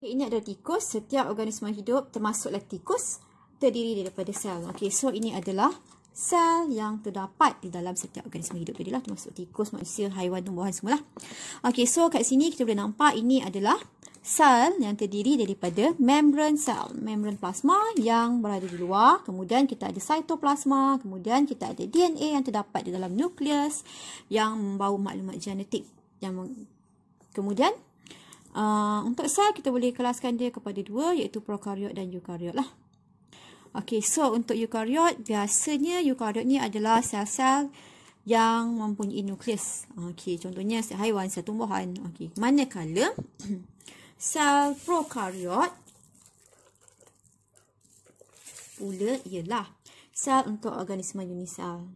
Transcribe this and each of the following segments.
Ini adalah tikus. Setiap organisma hidup termasuklah tikus terdiri daripada sel. Okey, so ini adalah sel yang terdapat di dalam setiap organisma hidup. Jadilah termasuk tikus, manusia, haiwan, tumbuhan semualah. Okey, so kat sini kita boleh nampak ini adalah sel yang terdiri daripada membran sel, membran plasma yang berada di luar. Kemudian kita ada cytoplasma, kemudian kita ada DNA yang terdapat di dalam nukleus yang membawa maklumat genetik. Kemudian untuk sel kita boleh kelaskan dia kepada dua, iaitu prokariot dan eukariot lah. Okey, so untuk eukariot, biasanya eukariot ni adalah sel-sel yang mempunyai nukleus. Okey, contohnya sel haiwan, sel tumbuhan. Okey, manakala sel prokariot pula ialah sel untuk organisma unisel.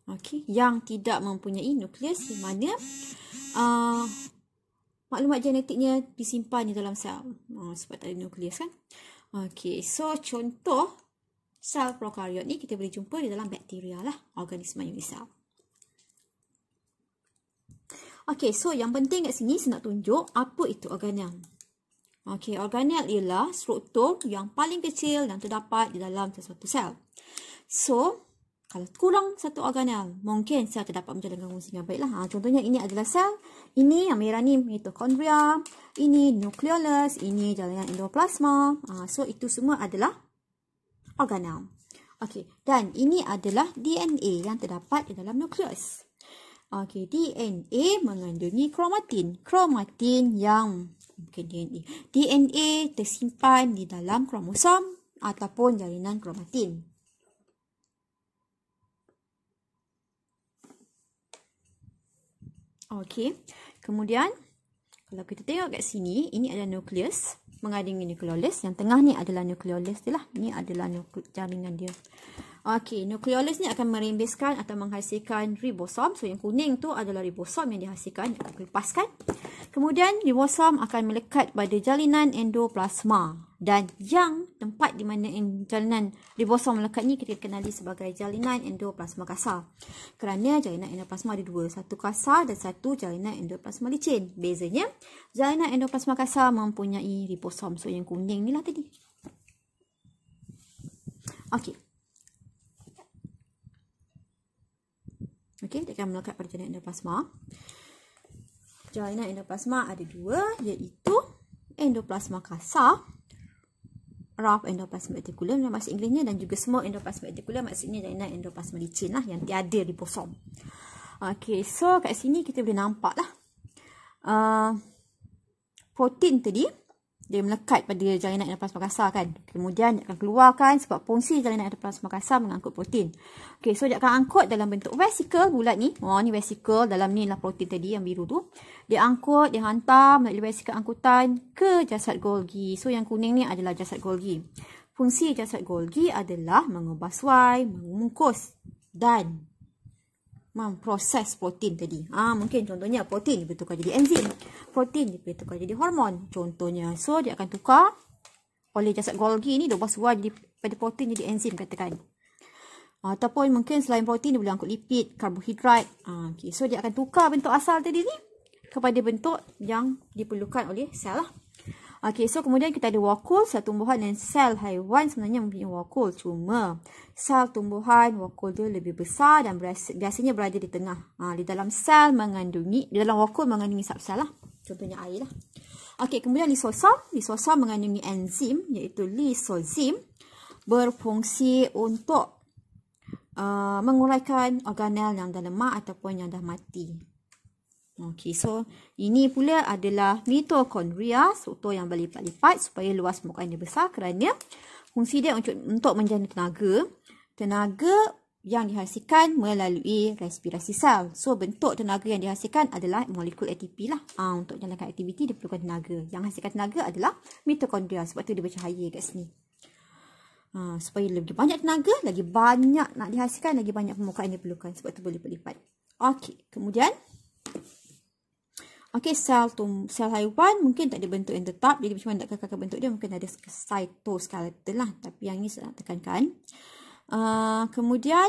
Okey, yang tidak mempunyai nukleus, di mana maklumat genetiknya disimpan di dalam sel. Sebab tak ada nukleus kan. Okey, so contoh sel prokariot ni kita boleh jumpa di dalam bakteria lah, organisma unisel. Okey, so yang penting kat sini saya nak tunjuk apa itu organel. Okey, organel ialah struktur yang paling kecil yang terdapat di dalam sesuatu sel. So, kalau kurang satu organel, mungkin sel terdapat menjalankan fungsi dengan baiklah. Contohnya ini adalah sel. Ini yang merah ni mitokondria. Ini nukleolus. Ini jaringan endoplasma. So itu semua adalah organel. Okey, dan ini adalah DNA yang terdapat di dalam nukleus. Okey, DNA mengandungi kromatin. Kromatin yang DNA tersimpan di dalam kromosom ataupun jalinan kromatin. Okey, kemudian kalau kita tengok kat sini, ini adalah nukleus mengandungi nukleolus. Yang tengah ni adalah nukleolus dia lah. Ini adalah jaringan dia. Okey, nukleolus ni akan merembeskan atau menghasilkan ribosom. So yang kuning tu adalah ribosom yang dihasilkan, akan dilepaskan. Kemudian ribosom akan melekat pada jalinan endoplasma. Dan yang tempat di mana jalinan ribosom melekat ni kita kenali sebagai jalinan endoplasma kasar. Kerana jalinan endoplasma ada dua, satu kasar dan satu jalinan endoplasma licin. Bezanya, jalinan endoplasma kasar mempunyai ribosom. So yang kuning ni lah tadi. Okey. Okey, dia akan melekat pada jalinan endoplasma. Jalinan endoplasma ada dua, iaitu endoplasma kasar, rough endoplasmic reticulum dalam bahasa Inggerisnya, dan juga small endoplasmic reticulum, maksudnya jalinan endoplasma licin lah yang tiada ribosom. Okey, so kat sini kita boleh nampak lah protein tadi dia melekat pada jalinan endoplasma kasar kan. Kemudian dia akan keluarkan sebab fungsi jalinan endoplasma kasar mengangkut protein. Okey, so dia akan angkut dalam bentuk vesicle bulat ni. Ni vesicle, dalam ni lah protein tadi yang biru tu. Dia angkut, dia hantar melalui vesicle angkutan ke jasad Golgi. So yang kuning ni adalah jasad Golgi. Fungsi jasad Golgi adalah mengubah suai, membungkus dan memproses protein tadi. Mungkin contohnya protein ditukar jadi enzim. Protein ditukar jadi hormon. Contohnya. So, dia akan tukar oleh jasad Golgi ni, dia ubah suai pada protein jadi enzim katakan. Ataupun mungkin selain protein, dia boleh angkut lipid, karbohidrat. Okay. So, dia akan tukar bentuk asal tadi ni kepada bentuk yang diperlukan oleh sel lah. Okey, so kemudian kita ada wakul, sel tumbuhan dan sel haiwan sebenarnya mempunyai wakul. Cuma sel tumbuhan, wakul dia lebih besar dan biasanya berada di tengah. Di dalam sel mengandungi, di dalam wakul mengandungi subsel lah. Contohnya air lah. Okey, kemudian lisosom. Lisosom mengandungi enzim, iaitu lisozim. Berfungsi untuk menguraikan organel yang dah lemah ataupun yang dah mati. Okey, so ini pula adalah mitokondria, struktur yang berlipat-lipat supaya luas permukaan dia besar kerana fungsi dia untuk menjana tenaga. Tenaga yang dihasilkan melalui respirasi sel. So bentuk tenaga yang dihasilkan adalah molekul ATP lah. Untuk jalankan aktiviti dia perlukan tenaga. Yang hasilkan tenaga adalah mitokondria, sebab tu dia bercahaya kat sini. Supaya lebih banyak tenaga, lagi banyak nak dihasilkan, lagi banyak permukaan dia perlukan. Sebab tu berlipat-lipat. Okey, kemudian okey, sel haiwan mungkin tak ada bentuk yang tetap. Jadi macam mana nak kekalkan bentuk dia? Mungkin ada cytoskeleton lah. Tapi yang ni saya nak tekankan. Kemudian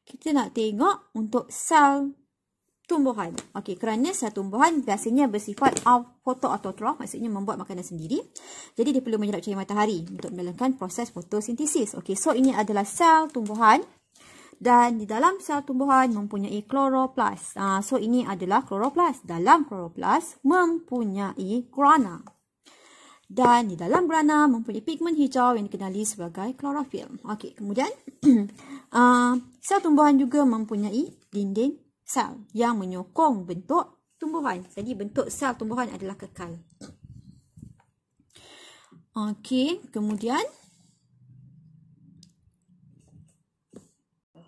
kita nak tengok untuk sel tumbuhan. Okey, kerana sel tumbuhan biasanya bersifat fotoautotrof, maksudnya membuat makanan sendiri. Jadi dia perlu menyerap cahaya matahari untuk menjalankan proses fotosintesis. Okey, so ini adalah sel tumbuhan dan di dalam sel tumbuhan mempunyai kloroplas. So ini adalah kloroplas. Dalam kloroplas mempunyai grana. Dan di dalam grana mempunyai pigmen hijau yang dikenali sebagai klorofil. Okey, kemudian sel tumbuhan juga mempunyai dinding sel yang menyokong bentuk tumbuhan. Jadi bentuk sel tumbuhan adalah kekal. Okey, kemudian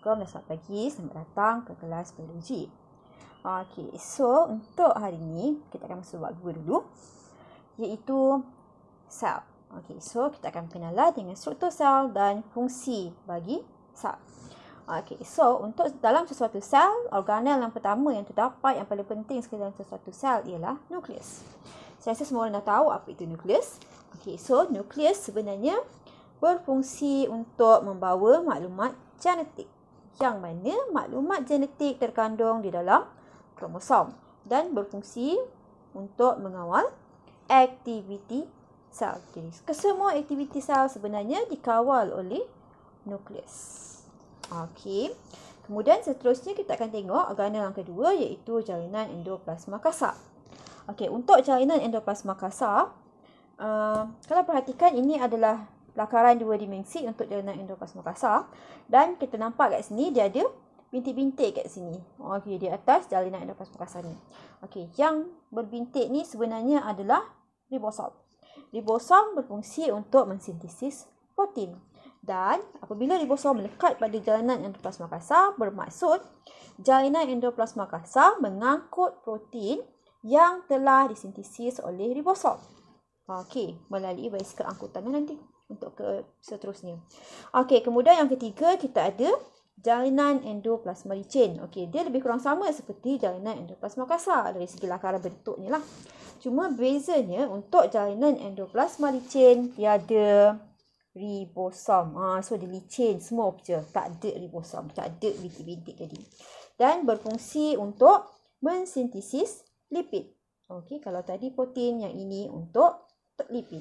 selamat pagi, selamat datang ke kelas biologi. Okey, so untuk hari ni kita akan masuk bab 2 dulu, iaitu sel. Okey, so kita akan kenalan dengan struktur sel dan fungsi bagi sel. Okey, so untuk dalam sesuatu sel, organel yang pertama yang terdapat yang paling penting sekali dalam sesuatu sel ialah nukleus. Saya rasa semua orang dah tahu apa itu nukleus. Okey, so nukleus sebenarnya berfungsi untuk membawa maklumat genetik, yang mana maklumat genetik terkandung di dalam kromosom dan berfungsi untuk mengawal aktiviti sel. Jadi, kesemua aktiviti sel sebenarnya dikawal oleh nukleus. Okey. Kemudian seterusnya kita akan tengok organel yang kedua, iaitu jalinan endoplasma kasar. Okey, untuk jalinan endoplasma kasar, kalau perhatikan ini adalah lakaran 2 dimensi untuk jalinan endoplasma kasar, dan kita nampak kat sini dia ada bintik-bintik kat sini. Okey, di atas jalinan endoplasma kasar ni. Okey, yang berbintik ni sebenarnya adalah ribosom. Ribosom berfungsi untuk mensintesis protein. Dan apabila ribosom melekat pada jalinan endoplasma kasar, bermaksud jalinan endoplasma kasar mengangkut protein yang telah disintesis oleh ribosom. Okey, melalui basikal angkutan nanti untuk ke seterusnya. Okey, kemudian yang ketiga kita ada jalinan endoplasma licin. Okey, dia lebih kurang sama seperti jalinan endoplasma kasar dari segi lakaran bentuknya lah. Cuma bezanya untuk jalinan endoplasma licin dia ada ribosom. So dia licin semua je, tak ada ribosom, tak ada bintik-bintik tadi. Dan berfungsi untuk mensintesis lipid. Okey, kalau tadi protein, yang ini untuk lipid.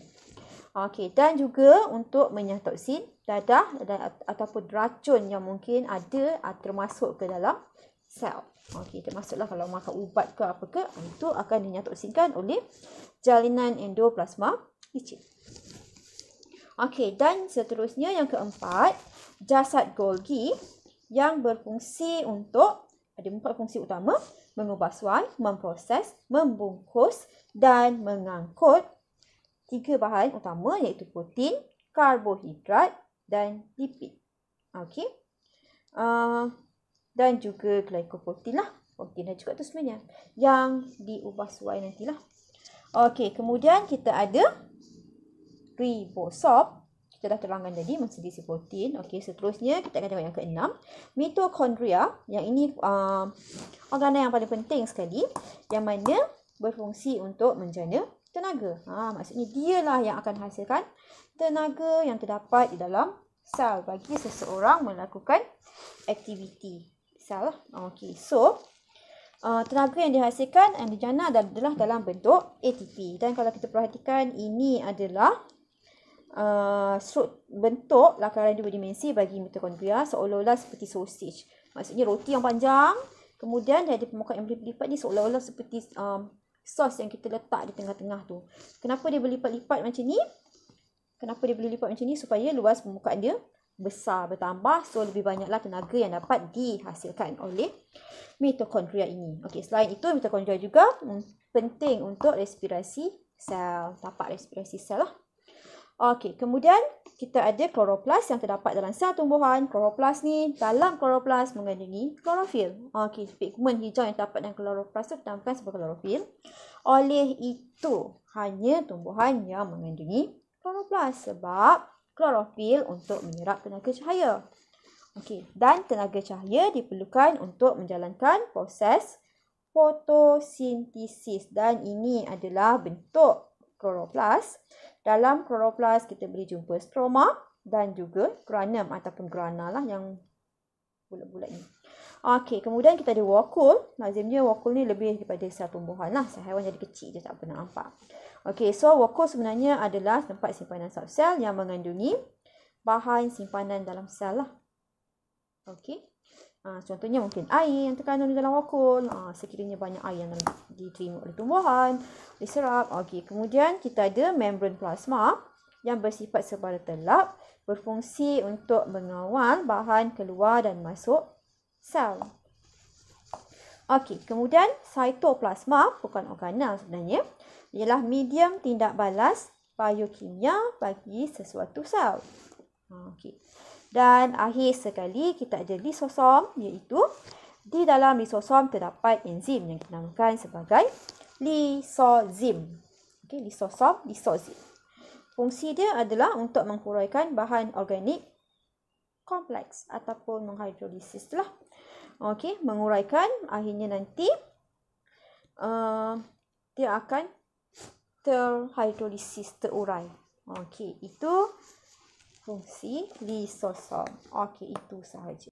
Okey, dan juga untuk menyah toksin dadah ataupun racun yang mungkin ada termasuk ke dalam sel. Okey, termasuklah kalau makan ubat ke apa ke, itu akan dinyah toksinkan oleh jalinan endoplasma licin. Okey, dan seterusnya yang keempat, jasad Golgi yang berfungsi untuk, ada 4 fungsi utama: mengubah suai, memproses, membungkus dan mengangkut 3 bahan utama, iaitu protein, karbohidrat dan lipid. Okey. Dan juga glycoprotein lah. Protein dan juga tu sebenarnya yang diubah suai nantilah. Okey, kemudian kita ada ribosom. Kita dah terangkan tadi mensintesis protein. Okey, seterusnya kita akan tengok yang keenam, mitokondria. Yang ini organel yang paling penting sekali, yang mana berfungsi untuk menjana tenaga. Maksudnya dialah yang akan hasilkan tenaga yang terdapat di dalam sel bagi seseorang melakukan aktiviti sel. Okey, so tenaga yang dihasilkan yang dijana adalah dalam bentuk ATP. Dan kalau kita perhatikan, ini adalah bentuk lakaran 2 dimensi bagi mitokondria, seolah-olah seperti sausage. Maksudnya roti yang panjang, kemudian dia ada permukaan yang berlipat ni, seolah-olah seperti sos yang kita letak di tengah-tengah tu. Kenapa dia berlipat-lipat macam ni? Supaya luas permukaan dia besar, bertambah. So lebih banyaklah tenaga yang dapat dihasilkan oleh mitokondria ini. Okey, selain itu mitokondria juga penting untuk respirasi sel, tapak respirasi sel lah. Okey, kemudian kita ada kloroplas yang terdapat dalam sel tumbuhan. Kloroplas ni, dalam kloroplas mengandungi klorofil. Okey, pigmen hijau yang terdapat dalam kloroplas tu dinamakan sebagai klorofil. Oleh itu, hanya tumbuhan yang mengandungi kloroplas sebab klorofil untuk menyerap tenaga cahaya. Okey, dan tenaga cahaya diperlukan untuk menjalankan proses fotosintesis, dan ini adalah bentuk kloroplas. Dalam kloroplas kita boleh jumpa stroma dan juga granum ataupun grana lah yang bulat-bulat ni. Okey, kemudian kita ada wakul. Lazimnya wakul ni lebih daripada sel tumbuhan lah. Sel haiwan jadi kecil je, tak pernah nampak. Okey, so wakul sebenarnya adalah tempat simpanan subsel yang mengandungi bahan simpanan dalam sel lah. Okey. Contohnya mungkin air yang terkandung di dalam wakul. Sekiranya banyak air yang diterima oleh tumbuhan, diserap. Okey, kemudian kita ada membran plasma yang bersifat sebara telap, berfungsi untuk mengawal bahan keluar dan masuk sel. Okey, kemudian cytoplasma, bukan organel sebenarnya, ialah medium tindak balas biokimia bagi sesuatu sel. Okey. Dan akhir sekali kita ada lisosom, iaitu di dalam lisosom terdapat enzim yang dinamakan sebagai lisozim. Okey, lisosom, lisozim. Fungsi dia adalah untuk menghuraikan bahan organik kompleks ataupun menghidrolisis lah. Okey, menguraikan, akhirnya nanti dia akan terhidrolisis, terurai. Okey, itu fungsi lisosom. Okey, itu sahaja.